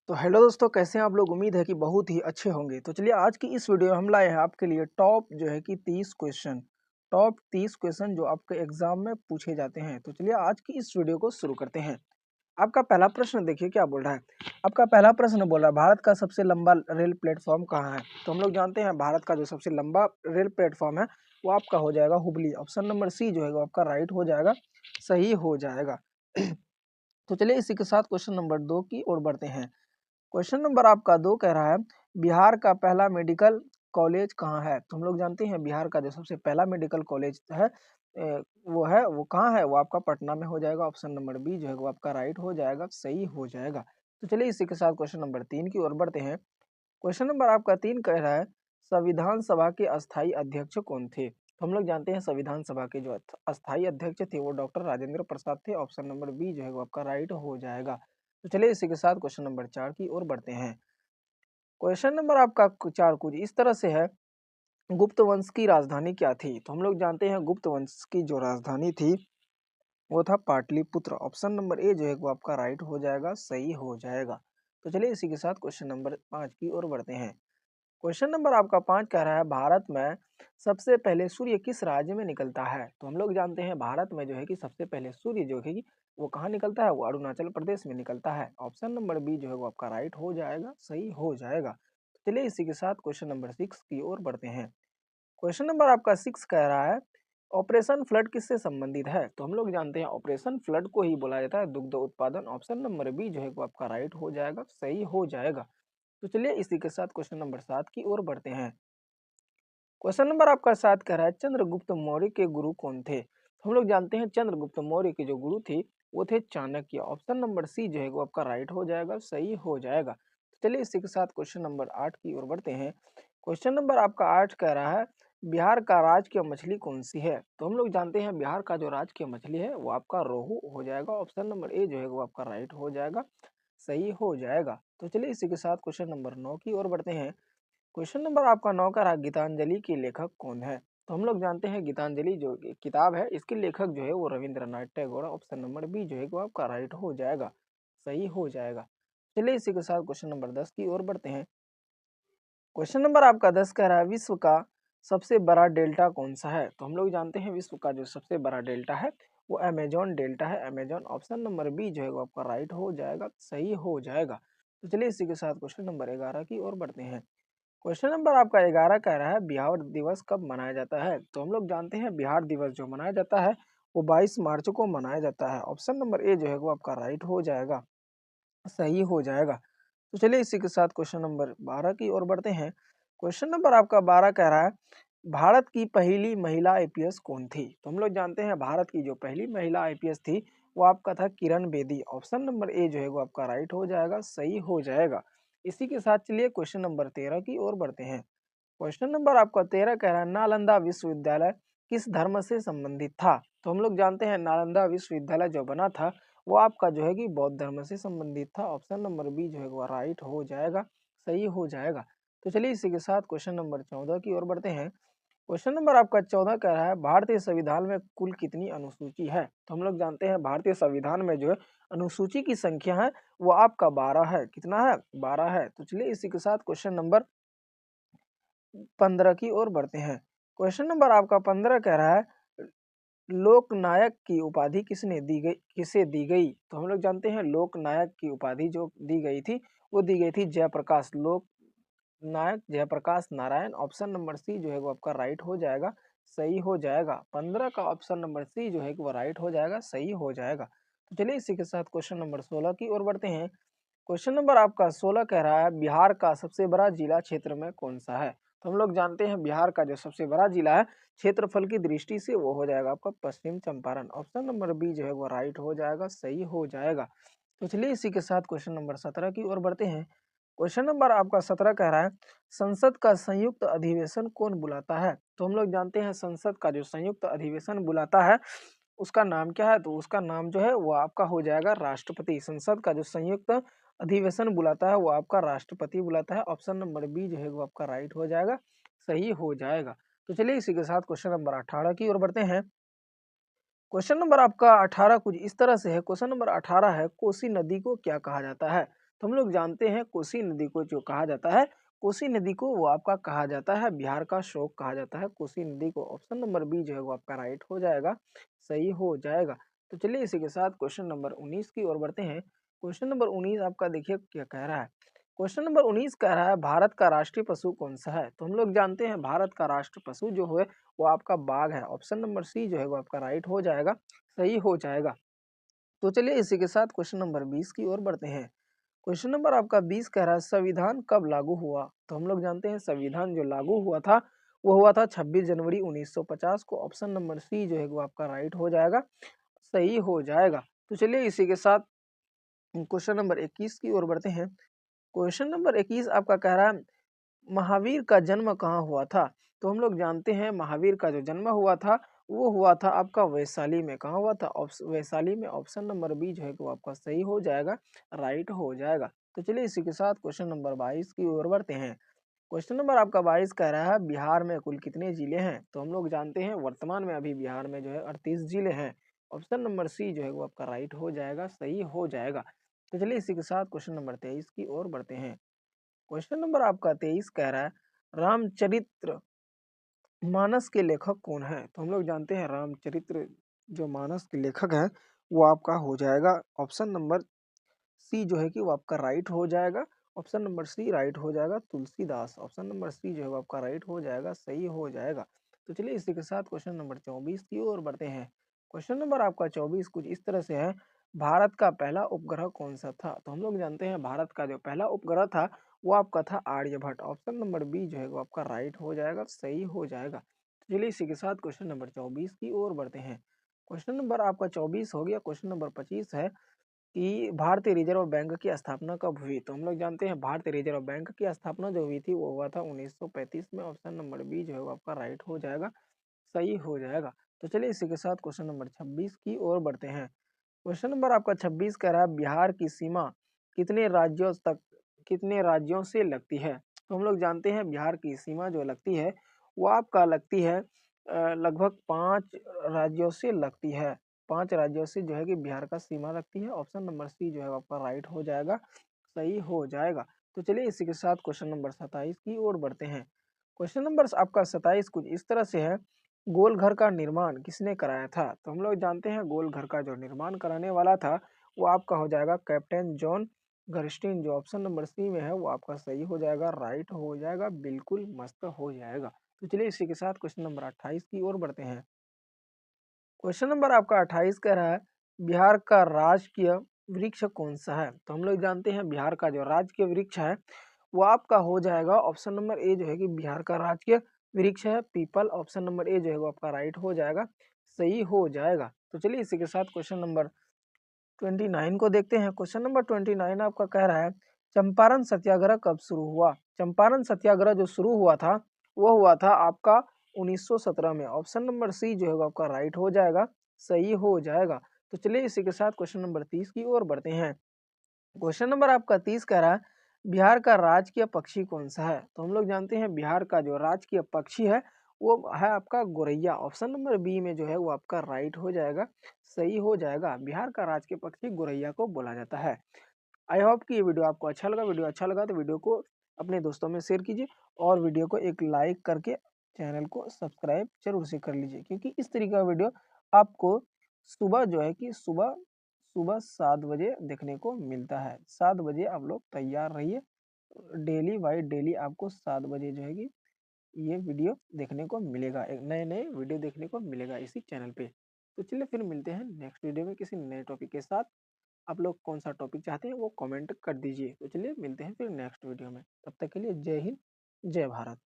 तो हेलो दोस्तों, कैसे हैं आप लोग। उम्मीद है कि बहुत ही अच्छे होंगे। तो चलिए आज की इस वीडियो में हम लाए हैं आपके लिए टॉप जो है कि 30 क्वेश्चन जो आपके एग्जाम में पूछे जाते हैं। तो चलिए आज की इस वीडियो को शुरू करते हैं। आपका पहला प्रश्न देखिए क्या बोल रहा है। आपका पहला प्रश्न बोल रहा है भारत का सबसे लंबा रेल प्लेटफॉर्म कहाँ है। तो हम लोग जानते हैं भारत का जो सबसे लंबा रेल प्लेटफॉर्म है वो आपका हो जाएगा हुबली। ऑप्शन नंबर सी जो है वो आपका राइट हो जाएगा, सही हो जाएगा। तो चलिए इसी के साथ क्वेश्चन नंबर 2 की ओर बढ़ते हैं। क्वेश्चन नंबर आपका 2 कह रहा है बिहार का पहला मेडिकल कॉलेज कहाँ है। तो हम लोग जानते हैं बिहार का जो सबसे पहला मेडिकल कॉलेज है वो कहाँ है, वो आपका पटना में हो जाएगा। ऑप्शन नंबर बी जो है वो आपका राइट हो जाएगा, सही हो जाएगा। तो चलिए इसी के साथ क्वेश्चन नंबर 3 की ओर बढ़ते हैं। क्वेश्चन नंबर आपका 3 कह रहा है संविधान सभा के अस्थायी अध्यक्ष कौन थे। तो हम लोग जानते हैं संविधान सभा के जो अस्थायी अध्यक्ष थे वो डॉक्टर राजेंद्र प्रसाद थे। ऑप्शन नंबर बी जो है वो आपका राइट हो जाएगा। तो चलिए इसी के साथ क्वेश्चन नंबर 4 की ओर बढ़ते हैं। क्वेश्चन नंबर आपका 4 कुछ इस तरह से है, गुप्त वंश की राजधानी क्या थी। तो हम लोग जानते हैं गुप्त वंश की जो राजधानी थी वो था पाटलिपुत्र। ऑप्शन नंबर ए जो है वो आपका राइट हो जाएगा, सही हो जाएगा। तो चलिए इसी के साथ क्वेश्चन नंबर 5 की ओर बढ़ते हैं। क्वेश्चन नंबर आपका 5 कह रहा है भारत में सबसे पहले सूर्य किस राज्य में निकलता है। तो हम लोग जानते हैं भारत में जो है कि सबसे पहले सूर्य जो है कि वो कहाँ निकलता है, वो अरुणाचल प्रदेश में निकलता है। ऑप्शन नंबर बी जो है वो आपका राइट हो जाएगा, सही हो जाएगा। तो चलिए इसी के साथ क्वेश्चन नंबर 6 की ओर बढ़ते हैं। क्वेश्चन नंबर आपका 6 कह रहा है ऑपरेशन फ्लड किससे संबंधित है। तो हम लोग जानते हैं ऑपरेशन फ्लड को ही बोला जाता है दुग्ध उत्पादन। ऑप्शन नंबर बी जो है वो आपका राइट हो जाएगा, सही हो जाएगा। तो चलिए इसी के साथ क्वेश्चन नंबर 7 की ओर बढ़ते हैं। क्वेश्चन नंबर आपका 7 कह रहा है चंद्रगुप्त मौर्य के गुरु कौन थे। हम लोग जानते हैं चंद्रगुप्त मौर्य के जो गुरु थे वो थे चाणक्य। ऑप्शन नंबर सी जो है वो आपका राइट हो जाएगा, सही हो जाएगा। तो चलिए इसी के साथ क्वेश्चन नंबर 8 की ओर बढ़ते हैं। क्वेश्चन नंबर आपका 8 कह रहा है बिहार का राजकीय मछली कौन सी है। तो हम लोग जानते हैं बिहार का जो राजकीय मछली है वो आपका रोहू हो जाएगा। ऑप्शन नंबर ए जो है वो आपका राइट हो जाएगा, सही हो जाएगा। तो चलिए इसी के साथ क्वेश्चन नंबर 9 की ओर बढ़ते हैं। क्वेश्चन नंबर आपका 9 का रहा गीतांजलि के लेखक कौन है। तो हम लोग जानते हैं गीतांजलि जो किताब है इसके लेखक जो है वो Rabindranath Tagore. Option number B जो है वो आपका राइट हो जाएगा, सही हो जाएगा। चलिए इसी के साथ क्वेश्चन नंबर 10 की ओर बढ़ते हैं। क्वेश्चन नंबर आपका 10 कह रहा है विश्व का सबसे बड़ा डेल्टा कौन सा है। तो हम लोग जानते हैं विश्व का जो सबसे बड़ा डेल्टा है वो अमेजोन डेल्टा है, अमेजोन। ऑप्शन नंबर बी जो है वो आपका राइट हो जाएगा, सही हो जाएगा। तो चलिए इसी के साथ क्वेश्चन नंबर 11 की ओर बढ़ते हैं। क्वेश्चन नंबर आपका 11 कह रहा है बिहार दिवस कब मनाया जाता है। तो हम लोग जानते हैं बिहार दिवस जो मनाया जाता है वो 22 मार्च को मनाया जाता है। ऑप्शन नंबर ए जो है वो आपका राइट हो जाएगा, सही हो जाएगा। तो चलिए इसी के साथ क्वेश्चन नंबर 12 की ओर बढ़ते हैं। क्वेश्चन नंबर आपका 12 कह रहा है भारत की पहली महिला आईपीएस कौन थी। तो हम लोग जानते हैं भारत की जो पहली महिला आईपीएस थी वो आपका था Kiran Bedi. Option number A जो है वो आपका राइट हो जाएगा, सही हो जाएगा। इसी के साथ चलिए क्वेश्चन नंबर 13 की ओर बढ़ते हैं। क्वेश्चन नंबर आपका 13 कह रहा है नालंदा विश्वविद्यालय किस धर्म से संबंधित था। तो हम लोग जानते हैं नालंदा विश्वविद्यालय जो बना था वो आपका जो है कि बौद्ध धर्म से संबंधित था। ऑप्शन नंबर बी जो है वो राइट हो जाएगा, सही हो जाएगा। तो चलिए इसी के साथ क्वेश्चन नंबर 14 की ओर बढ़ते हैं। क्वेश्चन नंबर आपका 14 कह रहा है भारतीय संविधान में कुल कितनी अनुसूची है। तो हम लोग जानते हैं भारतीय संविधान में जो है अनुसूची की संख्या है वो आपका 12 है। कितना है, 12 है। तो चलिए इसी के साथ क्वेश्चन नंबर 15 की ओर बढ़ते हैं। क्वेश्चन नंबर आपका 15 कह रहा है लोकनायक की उपाधि किसे दी गई। तो हम लोग जानते हैं लोकनायक की उपाधि जो दी गई थी वो दी गई थी Jayaprakash, Loknayak Jayaprakash Narayan. Option number C जो है वो आपका राइट हो जाएगा, सही हो जाएगा। 15 का ऑप्शन नंबर सी जो है वो राइट हो जाएगा, सही हो जाएगा। तो चलिए इसी के साथ क्वेश्चन नंबर 16 की ओर बढ़ते हैं। क्वेश्चन नंबर आपका 16 कह रहा है बिहार का सबसे बड़ा जिला क्षेत्र में कौन सा है। तो हम लोग जानते हैं बिहार का जो सबसे बड़ा जिला है क्षेत्रफल की दृष्टि से वो हो जाएगा आपका पश्चिम चंपारण। ऑप्शन नंबर बी जो है वो राइट हो जाएगा, सही हो जाएगा। तो चलिए इसी के साथ क्वेश्चन नंबर 17 की ओर बढ़ते हैं। क्वेश्चन नंबर आपका 17 कह रहा है संसद का संयुक्त अधिवेशन कौन बुलाता है। तो हम लोग जानते हैं संसद का जो संयुक्त अधिवेशन बुलाता है उसका नाम क्या है। तो उसका नाम जो है वो आपका हो जाएगा राष्ट्रपति। संसद का जो संयुक्त अधिवेशन बुलाता है वो आपका राष्ट्रपति बुलाता है। ऑप्शन नंबर बी जो है वो आपका राइट हो जाएगा, सही हो जाएगा। तो चलिए इसी के साथ क्वेश्चन नंबर 18 की ओर बढ़ते हैं। क्वेश्चन नंबर आपका 18 कुछ इस तरह से है। क्वेश्चन नंबर 18 है कोसी नदी को क्या कहा जाता है। तो हम लोग जानते हैं कोसी नदी को जो कहा जाता है, कोसी नदी को वो आपका कहा जाता है बिहार का शोक कहा जाता है कोसी नदी को। ऑप्शन नंबर बी जो है वो आपका राइट हो जाएगा, सही हो जाएगा। तो चलिए इसी के साथ क्वेश्चन नंबर 19 की ओर बढ़ते हैं। क्वेश्चन नंबर 19 आपका देखिए क्या कह रहा है। क्वेश्चन नंबर 19 कह रहा है भारत का राष्ट्रीय पशु कौन सा है। तो हम लोग जानते हैं भारत का राष्ट्र पशु जो है वो आपका बाघ है। ऑप्शन नंबर सी जो है वो आपका राइट हो जाएगा, सही हो जाएगा। तो चलिए इसी के साथ क्वेश्चन नंबर 20 की ओर बढ़ते हैं। क्वेश्चन नंबर आपका 20 कह रहा है संविधान कब लागू हुआ। तो हम लोग जानते हैं संविधान जो लागू हुआ था वो हुआ था 26 जनवरी 1950 को। ऑप्शन नंबर सी जो है वो आपका राइट हो जाएगा, सही हो जाएगा। तो चलिए इसी के साथ क्वेश्चन नंबर 21 की ओर बढ़ते हैं। क्वेश्चन नंबर 21 आपका कह रहा है महावीर का जन्म कहाँ हुआ था। तो हम लोग जानते हैं महावीर का जो जन्म हुआ था वो हुआ था आपका वैशाली में। कहाँ हुआ था, वैशाली में। ऑप्शन नंबर बी जो है वो आपका सही हो जाएगा, राइट हो जाएगा। तो चलिए इसी के साथ क्वेश्चन नंबर 22 की ओर बढ़ते हैं। क्वेश्चन नंबर आपका 22 कह रहा है बिहार में कुल कितने जिले हैं। तो हम लोग जानते हैं वर्तमान में अभी बिहार में जो है 38 जिले हैं। ऑप्शन नंबर सी जो है वो आपका राइट हो जाएगा, सही हो जाएगा। तो चलिए इसी के साथ क्वेश्चन नंबर 23 की ओर बढ़ते हैं। क्वेश्चन नंबर आपका 23 कह रहा है रामचरित्र मानस के लेखक कौन है। तो हम लोग जानते हैं रामचरित्र जो मानस के लेखक है वो आपका हो जाएगा ऑप्शन नंबर सी जो है कि वो आपका राइट हो जाएगा। ऑप्शन नंबर सी राइट हो जाएगा, तुलसीदास। ऑप्शन नंबर सी जो है वो आपका राइट हो जाएगा, सही हो जाएगा। तो चलिए इसी के साथ क्वेश्चन नंबर 24 की ओर बढ़ते हैं। क्वेश्चन नंबर आपका 24 कुछ इस तरह से है भारत का पहला उपग्रह कौन सा था। तो हम लोग जानते हैं भारत का जो पहला उपग्रह था वो आपका था आर्यभट्ट। ऑप्शन नंबर बी जो है वो आपका राइट हो जाएगा, सही हो जाएगा। तो चलिए इसी के साथ क्वेश्चन नंबर 24 की ओर बढ़ते हैं। क्वेश्चन नंबर आपका 24 हो गया। क्वेश्चन नंबर 25 है कि भारतीय रिजर्व बैंक की स्थापना कब हुई। तो हम लोग जानते हैं भारतीय रिजर्व बैंक की स्थापना जो हुई थी वो हुआ था 1935 में। ऑप्शन नंबर बी जो है वो आपका राइट हो जाएगा, सही हो जाएगा। तो चलिए इसी के साथ क्वेश्चन नंबर 26 की ओर बढ़ते हैं। क्वेश्चन नंबर आपका 26 कह रहा है बिहार की सीमा कितने राज्यों तक, कितने राज्यों से लगती है। तो हम लोग जानते हैं बिहार की सीमा जो लगती है वो आपका लगती है लगभग 5 राज्यों से लगती है। 5 राज्यों से जो है कि बिहार का सीमा लगती है। ऑप्शन नंबर सी जो है आपका राइट हो जाएगा, सही हो जाएगा। तो चलिए इसी के साथ क्वेश्चन नंबर 27 की ओर बढ़ते हैं। क्वेश्चन नंबर आपका 27 कुछ इस तरह से है गोल घर का निर्माण किसने कराया था। तो हम लोग जानते हैं गोल घर का जो निर्माण कराने वाला था वो आपका हो जाएगा कैप्टन जॉन गर्स्टीन। जो ऑप्शन नंबर सी में है वो आपका सही हो जाएगा, राइट हो जाएगा, बिल्कुल मस्त हो जाएगा। तो चलिए इसी के साथ क्वेश्चन नंबर 28 की ओर बढ़ते हैं। क्वेश्चन नंबर आपका 28 कह रहा है बिहार का राजकीय वृक्ष कौन सा है। तो हम लोग जानते हैं बिहार का जो राजकीय वृक्ष है वो आपका हो जाएगा ऑप्शन नंबर ए जो है कि बिहार का राजकीय वृक्ष है पीपल। ऑप्शन नंबर ए जो है वो आपका राइट हो जाएगा, सही हो जाएगा। तो चलिए इसी के साथ क्वेश्चन नंबर 29 को देखते हैं। क्वेश्चन नंबर 29 आपका कह रहा है चंपारण सत्याग्रह कब शुरू हुआ। चंपारण सत्याग्रह जो शुरू हुआ था वो हुआ था आपका 1917 में। ऑप्शन नंबर सी जो है वो आपका राइट हो जाएगा, सही हो जाएगा। तो चलिए इसी के साथ क्वेश्चन नंबर 30 की ओर बढ़ते हैं। क्वेश्चन नंबर आपका 30 कह रहा है बिहार का राजकीय पक्षी कौन सा है। तो हम लोग जानते हैं बिहार का जो राजकीय पक्षी है वो है आपका गोरैया। ऑप्शन नंबर बी में जो है वो आपका राइट हो जाएगा, सही हो जाएगा। बिहार का राजकीय पक्षी गोरैया को बोला जाता है। आई होप कि ये वीडियो आपको अच्छा लगा। वीडियो अच्छा लगा तो वीडियो को अपने दोस्तों में शेयर कीजिए और वीडियो को एक लाइक करके चैनल को सब्सक्राइब जरूर से कर लीजिए, क्योंकि इस तरीके का वीडियो आपको सुबह जो है कि सुबह सुबह 7 बजे देखने को मिलता है। 7 बजे आप लोग तैयार रहिए। डेली बाई डेली आपको 7 बजे जो है कि ये वीडियो देखने को मिलेगा, एक नए नए वीडियो देखने को मिलेगा इसी चैनल पे। तो चलिए फिर मिलते हैं नेक्स्ट वीडियो में किसी नए टॉपिक के साथ। आप लोग कौन सा टॉपिक चाहते हैं वो कमेंट कर दीजिए। तो चलिए मिलते हैं फिर नेक्स्ट वीडियो में, तब तक के लिए जय हिंद, जय भारत।